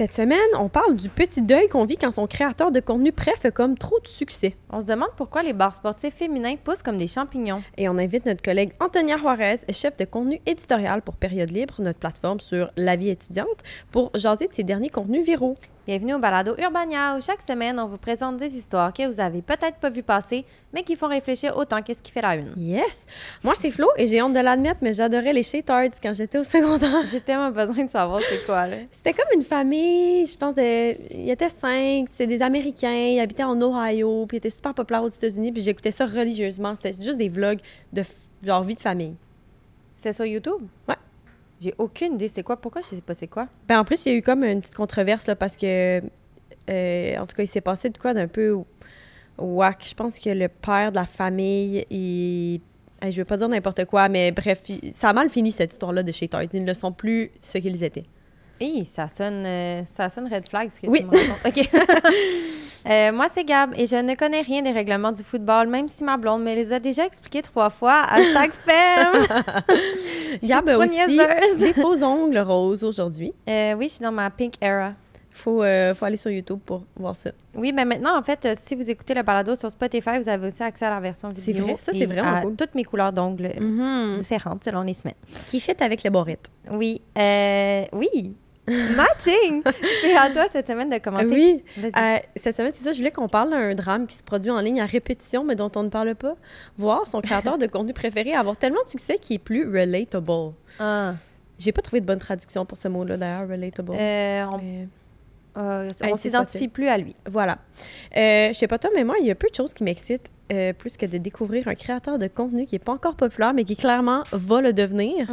Cette semaine, on parle du petit deuil qu'on vit quand son créateur de contenu préf a comme trop de succès. On se demande pourquoi les bars sportifs féminins poussent comme des champignons. Et on invite notre collègue Antonia Juarez, chef de contenu éditorial pour Période Libre, notre plateforme sur la vie étudiante, pour jaser de ses derniers contenus viraux. Bienvenue au Balado Urbania, où chaque semaine, on vous présente des histoires que vous avez peut-être pas vues passer, mais qui font réfléchir autant qu'est-ce qui fait la une. Yes! Moi, c'est Flo, et j'ai honte de l'admettre, mais j'adorais les Shaytards quand j'étais au secondaire. J'ai tellement besoin de savoir c'est quoi, là. C'était comme une famille, je pense, il y était 5, c'est des Américains, ils habitaient en Ohio, puis ils étaient super populaires aux États-Unis, puis j'écoutais ça religieusement. C'était juste des vlogs de genre vie de famille. C'est sur YouTube? Ouais. J'ai aucune idée c'est quoi. Pourquoi je sais pas c'est quoi? Ben, en plus, il y a eu comme une petite controverse, là, parce que, en tout cas, il s'est passé de quoi d'un peu whack. Je pense que le père de la famille, je veux pas dire n'importe quoi, mais bref, ça a mal fini, cette histoire-là de Shaytards. Ils ne sont plus ce qu'ils étaient. Hey, ça sonne red flag, ce que oui. tu me racontes. OK. Moi, c'est Gab, et je ne connais rien des règlements du football, même si ma blonde me les a déjà expliqués 3 fois. #femme! Gab a aussi des faux ongles roses aujourd'hui. Oui, je suis dans ma pink era. Faut aller sur YouTube pour voir ça. Oui, mais maintenant, en fait, si vous écoutez le balado sur Spotify, vous avez aussi accès à la version vidéo. C'est vrai, ça, c'est vraiment cool. Toutes mes couleurs d'ongles différentes selon les semaines. Qui fait avec le borette. Oui. Oui. Matching! C'est à toi cette semaine de commencer. Oui. Cette semaine, c'est ça, je voulais qu'on parle d'un drame qui se produit en ligne à répétition, mais dont on ne parle pas. Voir son créateur de contenu préféré avoir tellement de succès qu'il est plus relatable. Ah. J'ai pas trouvé de bonne traduction pour ce mot-là, d'ailleurs, relatable. On s'identifie plus à lui. Voilà. Je sais pas toi, mais moi, il y a peu de choses qui m'excitent plus que de découvrir un créateur de contenu qui est pas encore populaire, mais qui clairement va le devenir.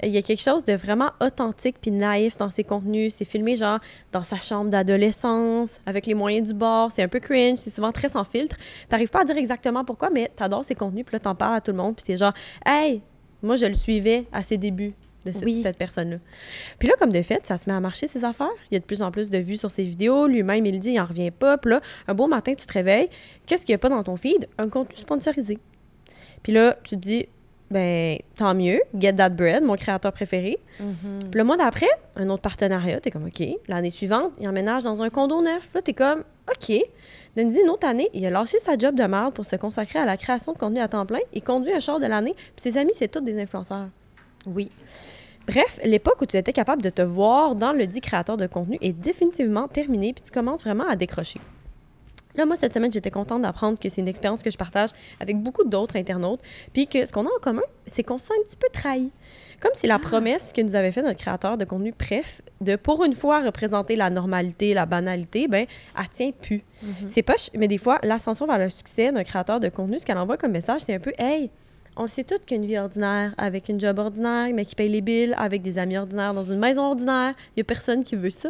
Il y a quelque chose de vraiment authentique puis naïf dans ses contenus. C'est filmé genre dans sa chambre d'adolescence, avec les moyens du bord. C'est un peu cringe, c'est souvent très sans filtre. T'arrives pas à dire exactement pourquoi, mais t'adores ses contenus, puis là, t'en parles à tout le monde, puis c'est genre « Hey, moi, je le suivais à ses débuts. » de cette personne-là. Puis là, comme de fait, ça se met à marcher, ses affaires. Il y a de plus en plus de vues sur ses vidéos. Lui-même, il dit, il n'en revient pas. Puis là, un beau matin, tu te réveilles. Qu'est-ce qu'il n'y a pas dans ton feed? Un contenu sponsorisé. Puis là, tu te dis, ben tant mieux. Get That Bread, mon créateur préféré. Puis le mois d'après, un autre partenariat. T'es comme, OK. L'année suivante, il emménage dans un condo neuf. Là, t'es comme, OK. D'une autre année, il a lâché sa job de merde pour se consacrer à la création de contenu à temps plein. Il conduit un char de l'année. Puis ses amis, c'est tous des influenceurs. Oui. Bref, l'époque où tu étais capable de te voir dans le dit créateur de contenu est définitivement terminée, puis tu commences vraiment à décrocher. Là, moi, cette semaine, j'étais contente d'apprendre que c'est une expérience que je partage avec beaucoup d'autres internautes, puis que ce qu'on a en commun, c'est qu'on se sent un petit peu trahi. Comme si la promesse que nous avait fait notre créateur de contenu, bref, de pour une fois représenter la normalité, la banalité, ben, elle tient plus. C'est pas, mais des fois, l'ascension vers le succès d'un créateur de contenu, ce qu'elle envoie comme message, c'est un peu « Hey, on le sait toutes qu'une vie ordinaire, avec une job ordinaire, mais qui paye les billes, avec des amis ordinaires, dans une maison ordinaire, il n'y a personne qui veut ça.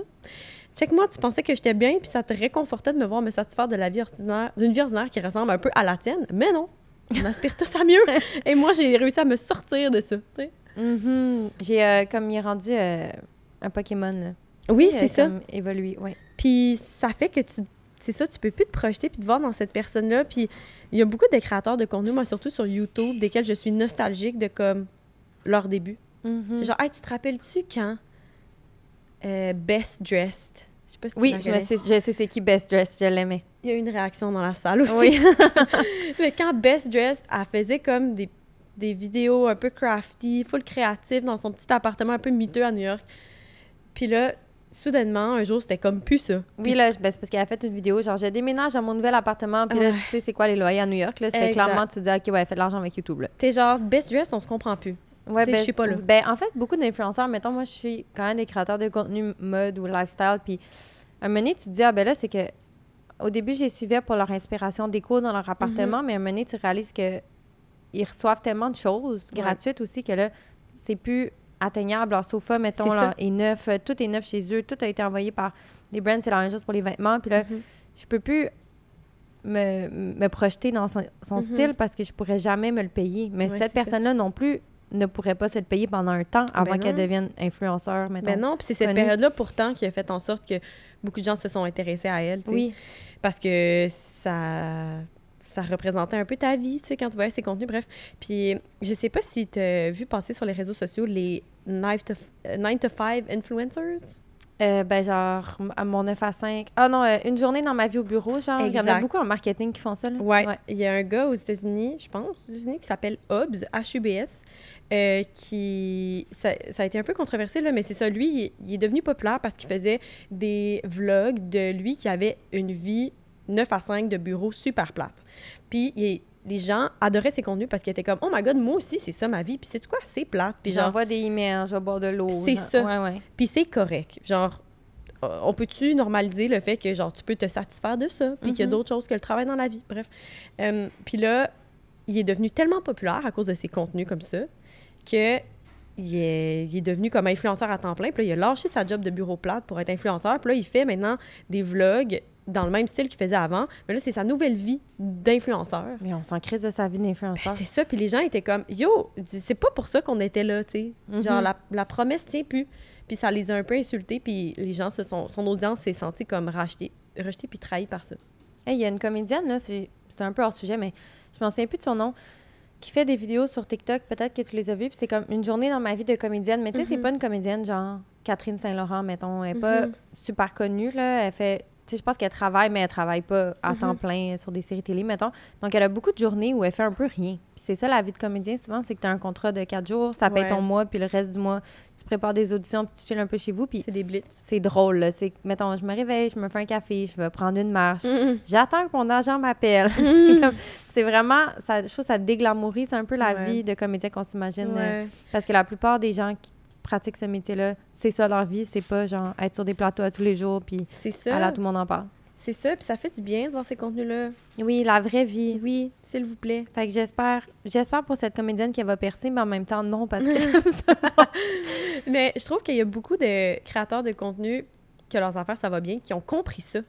Check-moi, tu pensais que j'étais bien, puis ça te réconfortait de me voir me satisfaire de la vie ordinaire, d'une vie ordinaire qui ressemble un peu à la tienne. Mais non, on aspire tous à mieux. Et moi, j'ai réussi à me sortir de ça. J'ai, comme il est rendu un Pokémon, là. Oui, c'est ça. Évolué, oui. Puis ça fait que c'est ça, tu peux plus te projeter puis te voir dans cette personne-là. Puis il y a beaucoup de créateurs de contenu, moi surtout sur YouTube, desquels je suis nostalgique de comme leur début. Genre, hey, tu te rappelles-tu quand Best Dressed? Je sais pas si tu je sais c'est qui Best Dressed, je l'aimais. Il y a eu une réaction dans la salle aussi. Oui. Mais quand Best Dressed, elle faisait comme des vidéos un peu crafty, full créatif, dans son petit appartement un peu miteux à New York. Puis là, soudainement, un jour, c'était comme plus ça. Oui, là, c'est parce qu'elle a fait une vidéo, genre, je déménage à mon nouvel appartement, puis là, tu sais, c'est quoi les loyers à New York, là? C'était clairement, tu te dis, OK, ouais, elle fait de l'argent avec YouTube, là. T'es genre, Best Dress, on se comprend plus. Ouais, je suis pas là. Ben, en fait, beaucoup d'influenceurs, mettons, moi, je suis quand même des créateurs de contenu mode ou lifestyle, puis à un moment donné, tu te dis, ah, ben là, c'est que au début, je les suivais pour leur inspiration déco dans leur appartement, mais à un moment donné, tu réalises qu'ils reçoivent tellement de choses gratuites aussi que là, c'est plus atteignable. Leur sofa, mettons, là, est neuf. Tout est neuf chez eux. Tout a été envoyé par des brands. C'est la même chose pour les vêtements. Puis là, je peux plus me projeter dans son style parce que je pourrais jamais me le payer. Mais cette personne-là non plus ne pourrait pas se le payer pendant un temps avant qu'elle devienne influenceur, mettons. Ben non, puis c'est cette période-là, pourtant, qui a fait en sorte que beaucoup de gens se sont intéressés à elle, tu sais. Oui. Parce que ça représentait un peu ta vie, tu sais, quand tu voyais ses contenus, bref. Puis je sais pas si tu as vu passer sur les réseaux sociaux les 9 to 5 influencers. Genre, à mon 9 à 5. Ah non, une journée dans ma vie au bureau, genre. Il y en a beaucoup en marketing qui font ça, là. Ouais. Il y a un gars aux États-Unis, je pense, aux États-Unis, qui s'appelle Hobbs, H-U-B-S, qui... Ça a été un peu controversé, là, mais c'est ça. Lui, il est devenu populaire parce qu'il faisait des vlogs de lui qui avait une vie 9 à 5 de bureau super plate. Puis, les gens adoraient ses contenus parce qu'ils étaient comme « Oh my God, moi aussi, c'est ça ma vie. » Puis c'est quoi? C'est plate. Puis genre... J'envoie des emails, je vais boire de l'eau. C'est ça. Ouais. Puis c'est correct. Genre, on peut-tu normaliser le fait que, genre, tu peux te satisfaire de ça, puis qu'il y a d'autres choses que le travail dans la vie, bref. Puis là, il est devenu tellement populaire à cause de ses contenus comme ça que il est devenu comme influenceur à temps plein. Puis là, il a lâché sa job de bureau plate pour être influenceur. Puis là, il fait maintenant des vlogs dans le même style qu'il faisait avant. Mais là, c'est sa nouvelle vie d'influenceur. Mais on s'en crise de sa vie d'influenceur. Ben, c'est ça. Puis les gens étaient comme, yo, c'est pas pour ça qu'on était là, tu sais. Genre, la promesse tient plus. Puis ça les a un peu insultés. Puis les gens, son audience s'est sentie comme rejetée puis trahie par ça. Hey, il y a une comédienne, là, c'est un peu hors sujet, mais je m'en souviens plus de son nom, qui fait des vidéos sur TikTok. Peut-être que tu les as vues. Puis c'est comme une journée dans ma vie de comédienne. Mais tu sais, c'est pas une comédienne genre Catherine Saint-Laurent, mettons. Elle est pas super connue, là. Elle fait... Tu sais, je pense qu'elle travaille, mais elle travaille pas à temps plein sur des séries télé, mettons. Donc, elle a beaucoup de journées où elle fait un peu rien. Puis c'est ça, la vie de comédien, souvent, c'est que tu as un contrat de 4 jours, ça paye ton mois, puis le reste du mois, tu prépares des auditions, puis tu chilles un peu chez vous, puis... C'est des blitz. C'est drôle, là. C'est, mettons, je me réveille, je me fais un café, je vais prendre une marche. J'attends que mon agent m'appelle. C'est vraiment... Ça, je trouve que ça déglamourise un peu la vie de comédien qu'on s'imagine. Parce que la plupart des gens qui pratiquent ce métier-là, c'est ça leur vie, c'est pas genre être sur des plateaux à tous les jours, puis là, tout le monde en parle. C'est ça, puis ça fait du bien de voir ces contenus-là. Oui, la vraie vie. Oui, s'il vous plaît. Fait que j'espère pour cette comédienne qu'elle va percer, mais en même temps, non, parce que j'aime ça. Mais je trouve qu'il y a beaucoup de créateurs de contenu que leurs affaires, ça va bien, qui ont compris ça.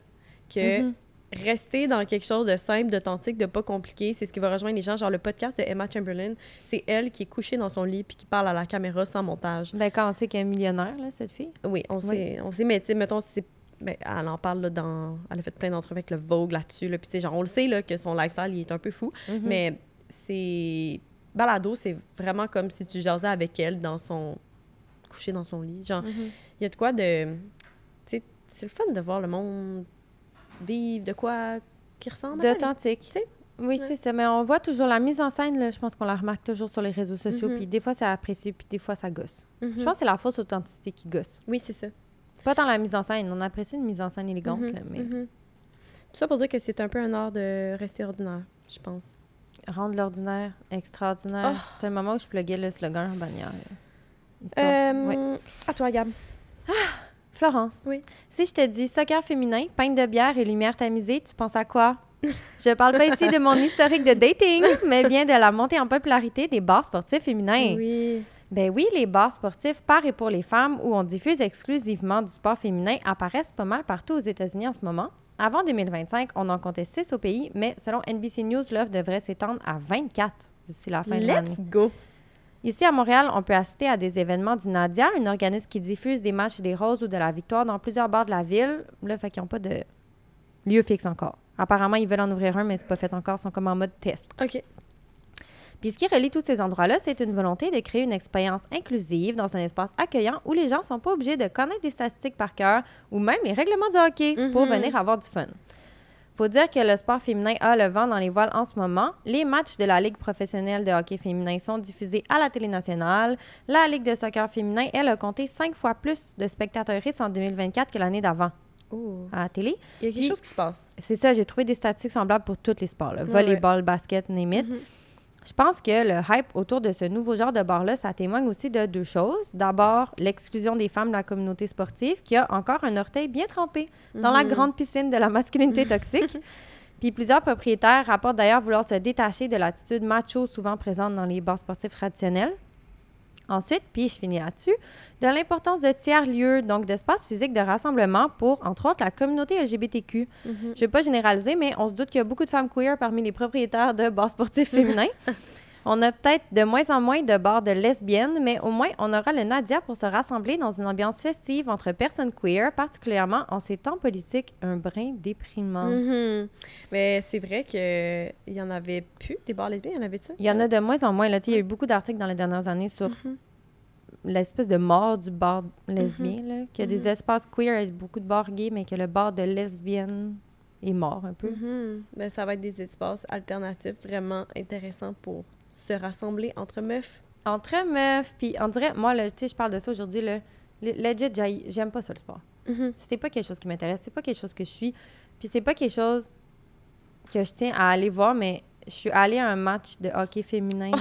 Que rester dans quelque chose de simple, d'authentique, de pas compliqué, c'est ce qui va rejoindre les gens. Genre, le podcast de Emma Chamberlain, c'est elle qui est couchée dans son lit puis qui parle à la caméra sans montage. Ben, quand on sait qu'elle est millionnaire, là, cette fille. Oui, on sait, mais tu sais, mettons, ben, elle en parle là, elle a fait plein d'entrevues avec le Vogue là-dessus. Là, puis, tu sais, genre, on le sait là, que son lifestyle, il est un peu fou. Mais c'est. Balado, c'est vraiment comme si tu jasais avec elle couchée dans son lit. Genre, il y a de quoi de. Tu sais, c'est le fun de voir le monde vivre de quoi qui ressemble d'authentique. Oui, c'est ça. Mais on voit toujours la mise en scène, là, je pense qu'on la remarque toujours sur les réseaux sociaux. Puis des fois, c'est apprécié, puis des fois, ça gosse. Je pense que c'est la fausse authenticité qui gosse. Oui, c'est ça. Pas dans la mise en scène. On apprécie une mise en scène élégante, là, mais... Tout ça pour dire que c'est un peu un art de rester ordinaire, je pense. Rendre l'ordinaire extraordinaire. C'était un moment où je pluguais le slogan en bannière. À toi, Gab. Florence, si je te dis soccer féminin, pinte de bière et lumière tamisée, tu penses à quoi? Je parle pas ici de mon historique de dating, mais bien de la montée en popularité des bars sportifs féminins. Oui. Ben oui, les bars sportifs par et pour les femmes où on diffuse exclusivement du sport féminin apparaissent pas mal partout aux États-Unis en ce moment. Avant 2025, on en comptait 6 au pays, mais selon NBC News, l'offre devrait s'étendre à 24 d'ici la fin de l'année. Let's go! Ici, à Montréal, on peut assister à des événements du Nadia, un organisme qui diffuse des matchs des Roses ou de la Victoire dans plusieurs bars de la ville. Là, fait qu'ils n'ont pas de lieu fixe encore. Apparemment, ils veulent en ouvrir un, mais c'est pas fait encore. Ils sont comme en mode test. OK. Puis ce qui relie tous ces endroits-là, c'est une volonté de créer une expérience inclusive dans un espace accueillant où les gens ne sont pas obligés de connaître des statistiques par cœur ou même les règlements du hockey pour venir avoir du fun. Faut dire que le sport féminin a le vent dans les voiles en ce moment. Les matchs de la Ligue professionnelle de hockey féminin sont diffusés à la télé nationale. La Ligue de soccer féminin, elle, a compté 5 fois plus de spectateurs en 2024 que l'année d'avant à la télé. Il y a quelque chose qui se passe. C'est ça, j'ai trouvé des statistiques semblables pour tous les sports. Volleyball, basket, name it. Je pense que le hype autour de ce nouveau genre de bar-là, ça témoigne aussi de 2 choses. D'abord, l'exclusion des femmes de la communauté sportive qui a encore un orteil bien trempé dans la grande piscine de la masculinité toxique. Puis plusieurs propriétaires rapportent d'ailleurs vouloir se détacher de l'attitude macho souvent présente dans les bars sportifs traditionnels. Ensuite, puis je finis là-dessus, de l'importance de tiers-lieux, donc d'espaces physiques de rassemblement pour, entre autres, la communauté LGBTQ. Je ne vais pas généraliser, mais on se doute qu'il y a beaucoup de femmes queer parmi les propriétaires de bars sportifs féminins. On a peut-être de moins en moins de bars de lesbiennes, mais au moins, on aura le Nadia pour se rassembler dans une ambiance festive entre personnes queer, particulièrement en ces temps politiques un brin déprimant. Mais c'est vrai qu'il y en avait plus des bars lesbiennes, il y en avait-tu? Il y en a de moins en moins. Là, il y a eu beaucoup d'articles dans les dernières années sur l'espèce de mort du bar lesbien, là, qu'il y a des espaces queer avec beaucoup de bars gays, mais que le bar de lesbiennes est mort un peu. Ben, ça va être des espaces alternatifs vraiment intéressants pour se rassembler entre meufs. Entre meufs, puis on dirait, moi, tu sais, je parle de ça aujourd'hui, là, legit, j'aime pas ça, le sport. C'est pas quelque chose qui m'intéresse, c'est pas quelque chose que je suis, puis c'est pas quelque chose que je tiens à aller voir, mais je suis allée à un match de hockey féminin.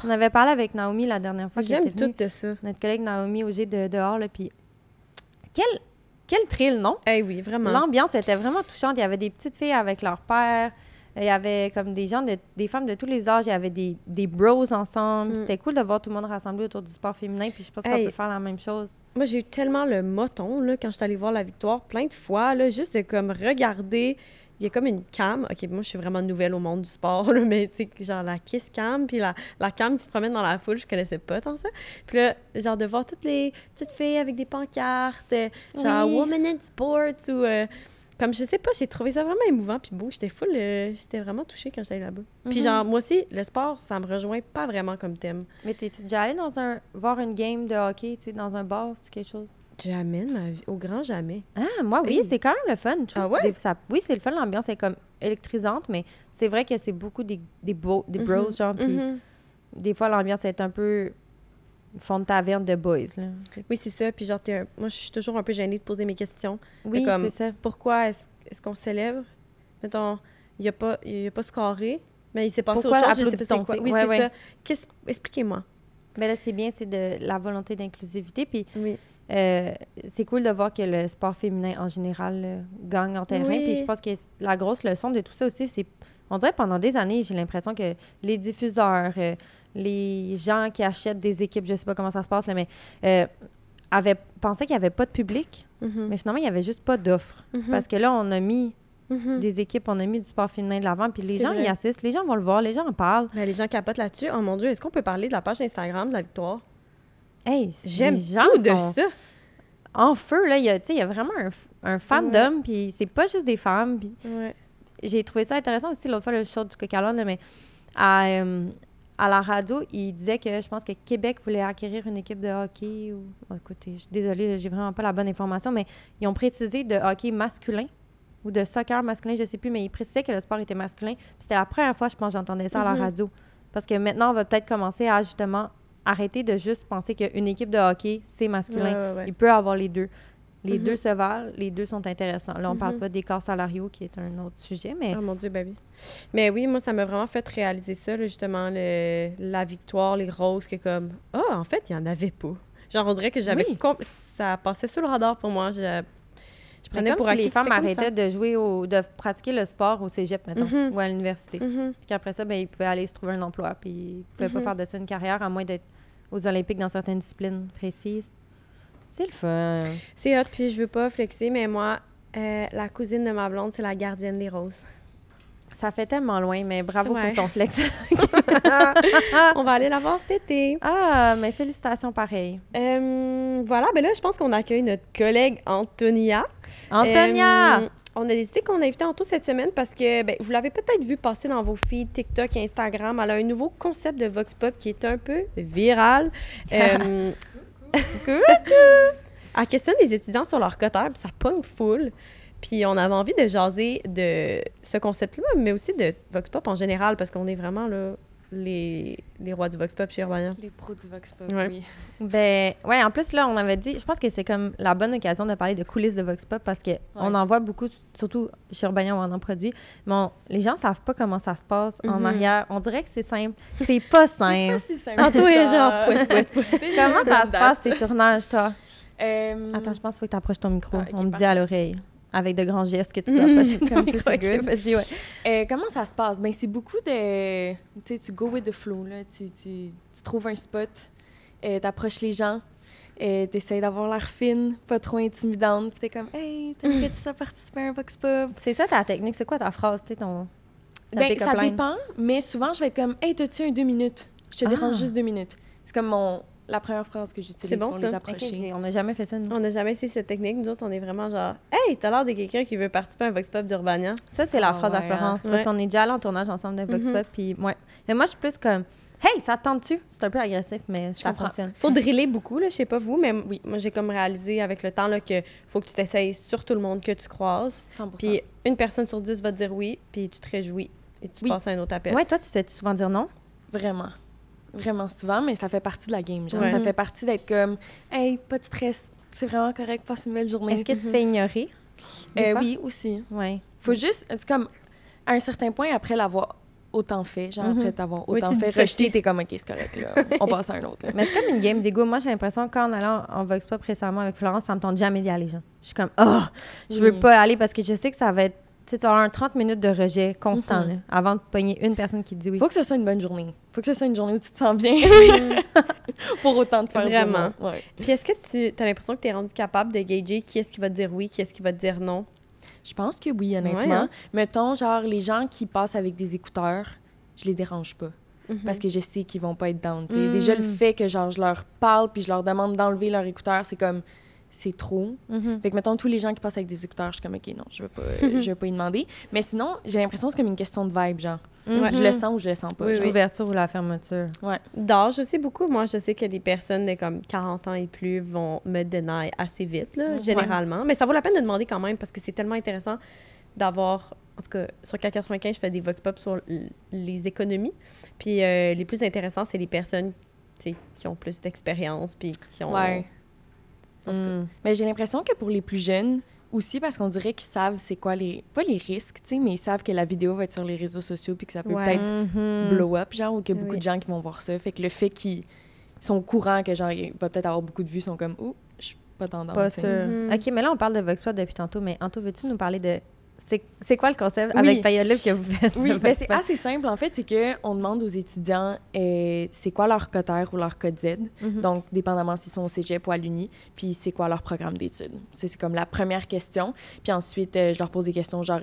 On avait parlé avec Naomi la dernière fois qu'elle était venue. J'aime tout de ça. Notre collègue Naomi Auger de dehors, là, puis quel thrill, non? Oui, vraiment. L'ambiance était vraiment touchante. Il y avait des petites filles avec leur père. Il y avait comme des gens, des femmes de tous les âges. Il y avait des bros ensemble. C'était cool de voir tout le monde rassemblé autour du sport féminin. Puis je pense qu'on peut faire la même chose. Moi, j'ai eu tellement le moton là, quand je suis allée voir la victoire, plein de fois, là, juste de comme regarder. Il y a comme une cam. OK, moi, je suis vraiment nouvelle au monde du sport, là, mais tu sais, genre la kiss cam, puis la cam qui se promène dans la foule, je connaissais pas tant ça. Puis là, genre de voir toutes les petites filles avec des pancartes, genre Women in Sports ou... comme, je sais pas, j'ai trouvé ça vraiment émouvant puis beau. J'étais j'étais vraiment touchée quand j'allais là-bas. Puis genre, moi aussi, le sport, ça me rejoint pas vraiment comme thème. Mais t'es-tu déjà allée voir une game de hockey, tu sais, dans un bar, c'est quelque chose? Jamais de ma vie. Au grand jamais. Ah, moi, oui, c'est quand même le fun. Ah ouais? Oui, c'est le fun. L'ambiance est comme électrisante, mais c'est vrai que c'est beaucoup des bros, genre, puis des fois, l'ambiance est un peu fond de taverne de boys, là. Oui, c'est ça. Puis genre, moi, je suis toujours un peu gênée de poser mes questions. Oui, c'est ça. Pourquoi est-ce qu'on célèbre? Mettons, il n'y a pas scoré, mais il s'est passé pourquoi autre chose. Je sais pas c'est quoi. Oui, ouais, c'est ça. Expliquez-moi. Mais là, c'est bien, c'est de la volonté d'inclusivité. Puis oui. C'est cool de voir que le sport féminin, en général, gagne en terrain. Puis je pense que la grosse leçon de tout ça aussi, c'est... On dirait pendant des années, j'ai l'impression que les diffuseurs, les gens qui achètent des équipes, je sais pas comment ça se passe, là, mais pensaient qu'il n'y avait pas de public. Mais finalement, il n'y avait juste pas d'offre. Parce que là, on a mis des équipes, on a mis du sport féminin de l'avant, puis les gens y assistent, les gens vont le voir, les gens en parlent. Mais les gens capotent là-dessus. Oh mon Dieu, est-ce qu'on peut parler de la page Instagram de la victoire? Hey, j'aime tout de ça. En feu, là, il y a vraiment un fandom, puis c'est pas juste des femmes. Puis j'ai trouvé ça intéressant aussi l'autre fois, le show du Coca-Cola, mais à la radio, il disait que je pense que Québec voulait acquérir une équipe de hockey. Écoutez, je suis désolée, j'ai vraiment pas la bonne information, mais ils ont précisé de hockey masculin ou de soccer masculin, je sais plus, mais ils précisaient que le sport était masculin. Puis c'était la première fois, je pense, que j'entendais ça à la radio. Parce que maintenant, on va peut-être commencer à justement arrêter de juste penser qu'une équipe de hockey, c'est masculin. Il peut avoir les deux. Les deux se valent, les deux sont intéressants. Là, on parle pas d'écart salariaux, qui est un autre sujet, mais... Oh mon Dieu, baby. Mais oui, moi, ça m'a vraiment fait réaliser ça, là, justement, la victoire, les roses, que comme... en fait, il y en avait pas. Genre, on dirait que j'avais... Ça passait sous le radar pour moi. Je prenais pour si les femmes arrêtaient de jouer de pratiquer le sport au cégep, mettons, ou à l'université. Puis qu'après ça, ils pouvaient aller se trouver un emploi, puis ils pouvaient pas faire de ça une carrière, à moins d'être aux Olympiques dans certaines disciplines précises. C'est le fun. C'est hot, puis je veux pas flexer, mais moi, la cousine de ma blonde, c'est la gardienne des roses. Ça fait tellement loin, mais bravo pour ton flex. On va aller la voir cet été. Ah, mais félicitations pareil. Voilà, ben là, je pense qu'on accueille notre collègue Antonia. Antonia! On a décidé qu'on invitait Anto cette semaine parce que, vous l'avez peut-être vu passer dans vos feeds TikTok et Instagram. Elle a un nouveau concept de Vox Pop qui est un peu viral. Elle questionne les étudiants sur leur quota, puis ça pogne full. Puis on avait envie de jaser de ce concept-là, mais aussi de Vox Pop en général, parce qu'on est vraiment là, les rois du Vox Pop chez Urbania. Les pros du Vox Pop, oui. Ben, en plus, là, on avait dit, je pense que c'est comme la bonne occasion de parler de coulisses de Vox Pop, parce qu'on en voit beaucoup, surtout chez Urbania où on en produit, mais les gens savent pas comment ça se passe en arrière. On dirait que c'est simple. C'est pas simple. C'est pas si simple. Tantôt, et genre, comment ça se passe, tes tournages, toi? Attends, je pense qu'il faut que tu approches ton micro. On me dit à l'oreille. Avec de grands gestes que tu approches ton micro. C'est good. Vas-y, comment ça se passe? Ben, c'est beaucoup de... Tu sais, tu go with the flow, là. Tu trouves un spot, t'approches les gens, t'essayes d'avoir l'air fine, pas trop intimidante, puis t'es comme « Hey, t'aimerais-tu ça participer à un Vox Pop? » C'est ça ta technique? C'est quoi ta phrase? Tu sais, Ben, ça dépend, mais souvent, je vais être comme « Hey, t'as-tu un 2 minutes? Je te dérange juste 2 minutes. » C'est comme la première phrase que j'utilise pour les approcher. Okay, on n'a jamais fait ça, nous. On n'a jamais essayé cette technique. Nous autres, on est vraiment genre « Hey, t'as l'air de quelqu'un qui veut participer à un Vox Pop d'Urbania. » Ça, c'est la phrase à Florence. Parce qu'on est déjà allés en tournage ensemble d'un Vox Pop. Puis, mais moi, je suis plus comme Hey, ça te tente-tu? C'est un peu agressif, mais ça comprends. fonctionne. Faut driller beaucoup, là, je sais pas vous, mais oui, moi, j'ai comme réalisé avec le temps là, que faut que tu t'essayes sur tout le monde que tu croises. 100%. Puis une personne sur 10 va te dire oui, puis tu te réjouis et tu passes à un autre appel. Ouais, toi, tu te fais souvent dire non? Vraiment. Vraiment souvent, mais ça fait partie de la game. Genre. Ouais. Ça fait partie d'être comme, hey, pas de stress, c'est vraiment correct, passe une belle journée. Est-ce que tu fais ignorer? des fois? Oui, aussi. Ouais. Faut juste, c'est comme, à un certain point, après l'avoir autant fait, genre après t'avoir Oui, autant tu fait dissocies. rejeter, t'es comme, OK, c'est correct, là. On passe à un autre. là. Mais c'est comme une game d'ego. Moi, j'ai l'impression que quand on allait en Vox Pop récemment avec Florence, ça me tente jamais d'y aller, genre. Je suis comme, je veux Oui. pas aller parce que je sais que ça va être, tu sais, tu vas avoir un 30 minutes de rejet constant, là, avant de pogner une personne qui te dit oui. Faut que ce soit une bonne journée. Faut que ce soit une journée où tu te sens bien. Pour autant de faire dire Vraiment. non. Ouais. Puis est-ce que tu as l'impression que tu es rendu capable de gager qui est-ce qui va te dire oui, qui est-ce qui va te dire non? Je pense que oui, honnêtement. Ouais, hein? Mettons, genre, les gens qui passent avec des écouteurs, je les dérange pas. Parce que je sais qu'ils vont pas être down. tu sais. Déjà, le fait que, genre, je leur parle puis je leur demande d'enlever leurs écouteurs, c'est comme... C'est trop. Fait que, mettons, tous les gens qui passent avec des écouteurs, je suis comme, OK, non, je vais pas y demander. Mais sinon, j'ai l'impression que c'est comme une question de vibe, genre. Je le sens ou je le sens pas. Oui, genre. L'ouverture ou la fermeture. Ouais. D'âge aussi beaucoup. Moi, je sais que les personnes de comme 40 ans et plus vont me deny assez vite, là, généralement. Mais ça vaut la peine de demander quand même parce que c'est tellement intéressant d'avoir... En tout cas, sur 495, je fais des vox pop sur les économies. Puis les plus intéressants, c'est les personnes tu sais, qui ont plus d'expérience puis qui ont... Ouais. En tout cas. Mais j'ai l'impression que pour les plus jeunes, aussi parce qu'on dirait qu'ils savent c'est quoi les... Pas les risques, tu sais, mais ils savent que la vidéo va être sur les réseaux sociaux puis que ça peut Ouais. peut-être blow up, genre, ou qu'il y a beaucoup Oui. de gens qui vont voir ça. Fait que le fait qu'ils sont au courant que, genre, il va peut-être avoir beaucoup de vues, sont comme, oh, je suis pas tendance. Pas tu sais. sûr. OK, mais là, on parle de Vox Pop depuis tantôt, mais Anto, veux-tu nous parler de... C'est quoi le concept Oui. avec Période Libre que vous faites? Oui, de ben Vox c'est Pop? assez simple. En fait, c'est qu'on demande aux étudiants c'est quoi leur cotère ou leur code Z. Donc, dépendamment s'ils sont au cégep ou à l'uni, puis c'est quoi leur programme d'études. C'est comme la première question. Puis ensuite, je leur pose des questions genre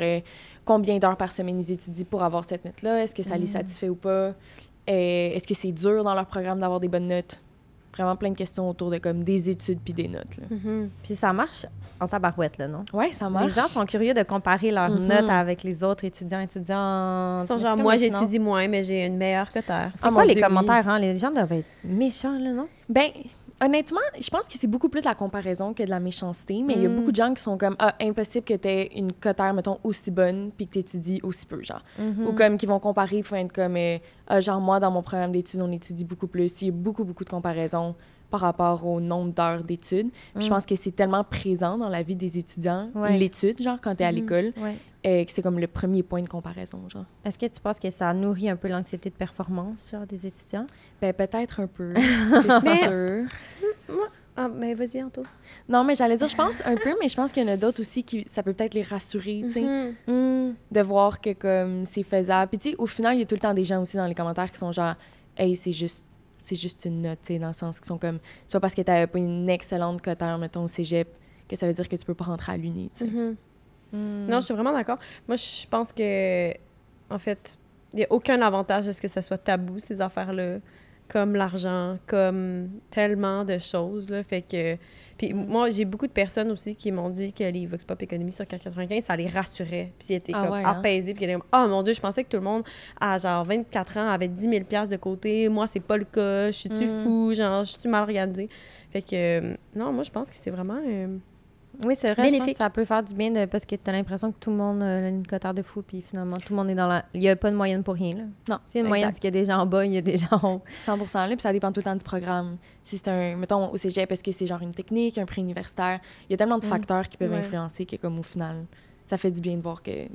combien d'heures par semaine ils étudient pour avoir cette note-là? Est-ce que ça les satisfait ou pas? Est-ce que c'est dur dans leur programme d'avoir des bonnes notes? Vraiment plein de questions autour de comme des études puis des notes. Là. Puis ça marche en tabarouette, là, non? Ouais, ça marche. Les gens sont curieux de comparer leurs notes avec les autres étudiantes. Ils sont Mais genre, c'est moi, comme sinon. j'étudie moins, mais j'ai une meilleure cotère. C'est Ah, quoi mon les Dieu, commentaires, hein? Les gens doivent être méchants, là, non? Ben, honnêtement, je pense que c'est beaucoup plus la comparaison que de la méchanceté, mais il y a beaucoup de gens qui sont comme, impossible que tu aies une cotère, mettons, aussi bonne, puis que tu étudies aussi peu, genre. Ou comme qui vont comparer, puis être comme, genre, moi, dans mon programme d'études, on étudie beaucoup plus. Il y a beaucoup, beaucoup de comparaisons par rapport au nombre d'heures d'études. Puis je pense que c'est tellement présent dans la vie des étudiants, Ouais. l'étude, genre, quand tu es à l'école, Ouais. que c'est comme le premier point de comparaison, genre. Est-ce que tu penses que ça nourrit un peu l'anxiété de performance, genre, des étudiants? Ben, peut-être un peu, c'est sûr. Ah, mais vas-y, Anto. Non, mais j'allais dire, je pense un peu, mais je pense qu'il y en a d'autres aussi qui, ça peut peut-être les rassurer, tu sais, de voir que, comme, c'est faisable. Puis, tu sais, au final, il y a tout le temps des gens aussi dans les commentaires qui sont genre, hey, c'est juste une note, tu sais, dans le sens qu'ils sont comme, c'est pas parce que t'avais pas une excellente cotère, mettons, au cégep, que ça veut dire que tu peux pas rentrer à l'uni, tu sais. Non, je suis vraiment d'accord. Moi, je pense que, en fait, il n'y a aucun avantage à ce que ça soit tabou, ces affaires-là, comme l'argent, comme tellement de choses, là, fait que... Puis moi, j'ai beaucoup de personnes aussi qui m'ont dit que les Vox Pop Économie sur 495, ça les rassurait, puis ils étaient Ah comme ouais, hein? apaisés, puis ils étaient comme « Oh mon Dieu, je pensais que tout le monde, à genre 24 ans, avait 10 000 $ de côté. Moi, c'est pas le cas. Je suis-tu fou? Genre, je suis-tu mal organisée? » Fait que, non, moi, je pense que c'est vraiment... Oui, c'est vrai, je pense bénéfique. que ça peut faire du bien parce que tu as l'impression que tout le monde a une cotère de fou, puis finalement, tout le monde est dans la... Il n'y a pas de moyenne pour rien, là. Non, S'il y a une moyenne, c'est exact. qu'il y a des gens en bas, il y a des gens en haut. 100% là, puis ça dépend tout le temps du programme. Si c'est un, mettons, au cégep, est-ce que c'est genre une technique, un pré-universitaire? Il y a tellement de facteurs qui peuvent Ouais. influencer que, comme, au final, ça fait du bien de voir que, tu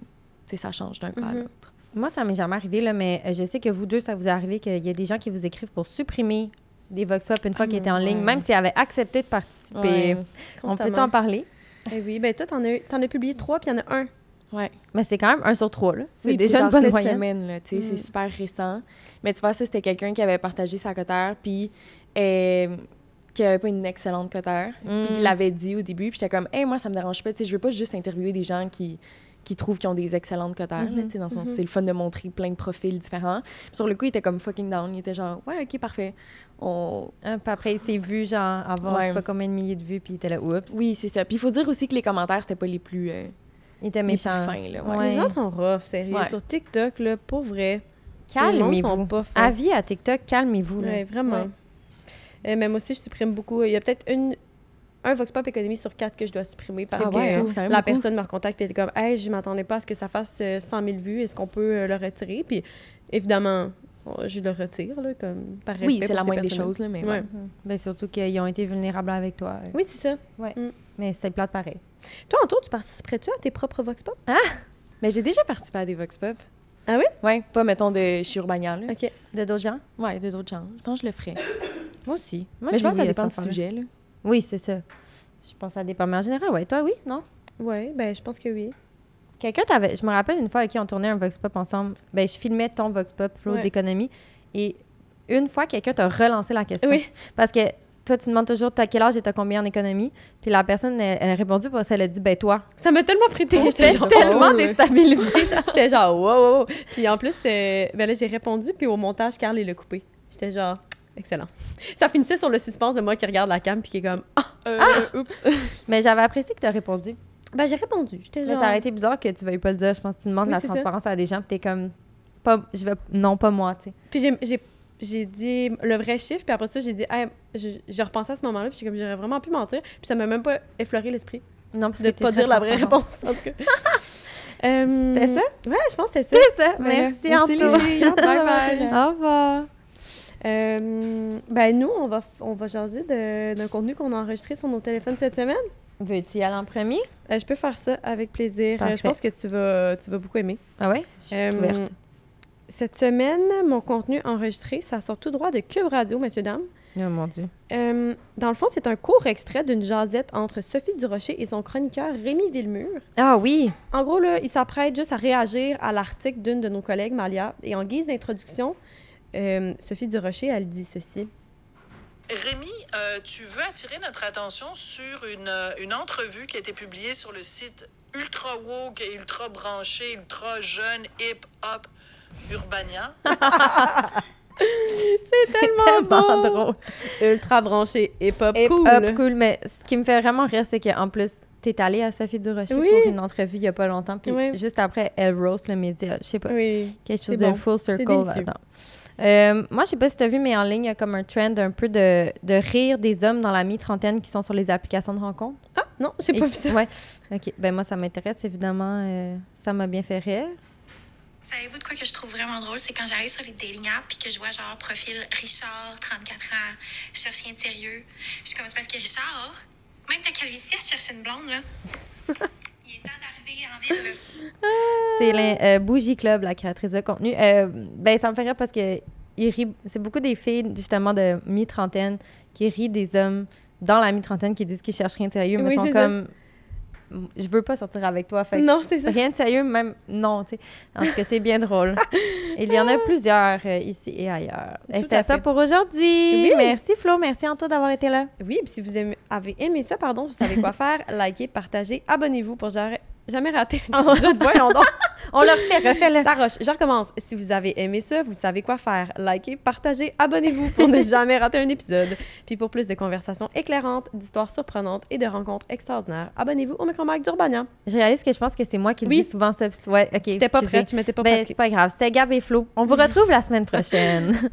sais, ça change d'un cas à l'autre. Moi, ça m'est jamais arrivé, là, mais je sais que vous deux, ça vous est arrivé qu'il y a des gens qui vous écrivent pour supprimer des Vox Pop une fois qu'ils étaient en ligne, ouais. même s'ils avaient accepté de participer. Ouais. On peut en parler? Eh oui, ben toi, t'en as publié 3, puis il y en a un. Ouais. Mais c'est quand même 1 sur 3, là. C'est Oui, puis déjà genre une bonne cette moyenne. semaine, là, tu sais, c'est super récent. Mais tu vois, ça, c'était quelqu'un qui avait partagé sa cotère, puis qui avait pas une excellente cotère, puis qui l'avait dit au début, puis j'étais comme, hey, moi, ça me dérange pas, tu sais, je veux pas juste interviewer des gens qui trouvent qu'ils ont des excellentes cotères, là, tu sais, dans le sens, c'est le fun de montrer plein de profils différents. Puis sur le coup, il était comme fucking down, il était genre, ouais, ok, parfait. Puis après, il s'est vu, genre, avoir je sais pas combien de milliers de vues, puis il était là, oups. Oui, c'est ça. Puis il faut dire aussi que les commentaires, c'était pas les plus... Il était les plus méchant. fins, là, ouais. Ouais. Les gens sont rough, sérieux. Ouais. Sur TikTok, là, pour vrai, Calmez-vous. Avis à TikTok, calmez-vous. Oui, vraiment. Ouais. Mais moi aussi, je supprime beaucoup. Il y a peut-être un Vox Pop Économie sur 4 que je dois supprimer parce que la personne me recontacte et elle est comme « Hey, je m'attendais pas à ce que ça fasse 100 000 vues. Est-ce qu'on peut le retirer? » Puis évidemment, je le retire, là, comme par respect. Oui, c'est la moindre des choses, là, mais ouais. Ben, surtout qu'ils ont été vulnérables avec toi. Oui, c'est ça. Ouais. Mais c'est plate pareil. Toi, Anto, tu participerais-tu à tes propres Vox Pop? Ah! Mais j'ai déjà participé à des Vox Pop. Ah oui? Ouais, pas, mettons, de chez Urbania, là. OK. De d'autres gens? Ouais, de d'autres gens. Je pense que je le ferais. Moi aussi. Mais je pense que ça dépend du sujet, là. Oui, c'est ça. Je pense que ça dépend. Mais en général, ouais. Toi, oui? Non? Oui, ben je pense que oui. Quelqu'un t'avait... Je me rappelle une fois avec qui on tournait un Vox Pop ensemble. Ben, je filmais ton Vox Pop, Flo, d'économie. Et une fois, quelqu'un t'a relancé la question. Oui. Parce que toi, tu demandes toujours t'as quel âge et t'as combien en économie. Puis la personne, elle a répondu parce qu'elle a dit, ben toi. Ça m'a tellement prêté. J'étais tellement déstabilisée. J'étais genre, wow. Puis en plus, ben là, j'ai répondu, puis au montage, Carl, il l'a coupé. J'étais genre, excellent. Ça finissait sur le suspense de moi qui regarde la cam, puis qui est comme, oups. Mais j'avais apprécié que t'as répondu. Ben, j'ai répondu. J'étais genre. Ça aurait été bizarre que tu veuilles pas le dire. Je pense que tu demandes la transparence à des gens, puis t'es comme, non, pas moi, tu sais. Puis j'ai dit le vrai chiffre, puis après ça, j'ai dit, hey, je repensais à ce moment-là, puis comme j'aurais vraiment pu mentir, puis ça m'a même pas effleuré l'esprit. Non, parce de que pas dire la vraie réponse, en tout cas. C'était ça? Ouais, je pense que c'était ça. C'était ça. Merci, Anto. Bye-bye. Au revoir. Ben nous, on va jaser d'un contenu qu'on a enregistré sur nos téléphones cette semaine. Veux-tu y aller en premier? Je peux faire ça avec plaisir. Je pense que tu vas beaucoup aimer. Ah ouais? Je suis ouverte. Cette semaine, mon contenu enregistré, ça sort tout droit de Cube Radio, messieurs, dames. Oh mon Dieu. Dans le fond, c'est un court extrait d'une jasette entre Sophie Durocher et son chroniqueur Rémi Villemur. Ah oui! En gros, là, il s'apprête juste à réagir à l'article d'une de nos collègues, Malia. Et en guise d'introduction, Sophie Durocher, elle dit ceci. Rémi, tu veux attirer notre attention sur une entrevue qui a été publiée sur le site ultra woke et ultra branché, ultra jeune, hip-hop, Urbania. C'est tellement drôle. Ultra branché, hip-hop cool. Hip-hop cool, mais ce qui me fait vraiment rire, c'est qu'en plus, t'es allée à Sophie Durocher pour une entrevue il y a pas longtemps, puis juste après, elle roast le média. Je sais pas, quelque chose de full circle là-dedans. Moi, je sais pas si tu as vu, mais en ligne, il y a comme un trend un peu de rire des hommes dans la mi-trentaine qui sont sur les applications de rencontres. Ah, non, j'ai pas vu ça. Ouais. OK. Ben moi, ça m'intéresse, évidemment. Ça m'a bien fait rire. Savez-vous de quoi que je trouve vraiment drôle? C'est quand j'arrive sur les dating apps puis que je vois genre profil Richard, 34 ans, je cherche rien de sérieux. Je suis comme, c'est parce que Richard, même ta calvitie, elle cherche une blonde, là. Il est temps d'arriver en ville, là. C'est le Bougie Club, la créatrice de contenu. Ben, ça me fait rire parce que c'est beaucoup des filles, justement, de mi-trentaine qui rient des hommes dans la mi-trentaine qui disent qu'ils cherchent rien de sérieux, mais sont comme... Je veux pas sortir avec toi. Fait non, c'est ça. Rien de sérieux, même non, tu sais. En tout cas, c'est bien drôle. Il y en a plusieurs ici et ailleurs. Et c'était ça pour aujourd'hui. Oui. Merci Flo, merci Anto d'avoir été là. Oui, puis si vous avez aimé ça, vous savez quoi faire. Likez, partagez, abonnez-vous pour jamais rater un épisode. Voyons donc. On le refait-le. Ça roche. Je recommence. Si vous avez aimé ça, vous savez quoi faire. Likez, partagez, abonnez-vous pour ne jamais rater un épisode. Puis pour plus de conversations éclairantes, d'histoires surprenantes et de rencontres extraordinaires, abonnez-vous au Micro-Mag d'Urbania. Je réalise que je pense que c'est moi qui le dis souvent ça. Ouais, OK. J'étais pas prête, je m'étais pas pratiquée. C'est pas grave. C'était Gab et Flo. On vous retrouve la semaine prochaine.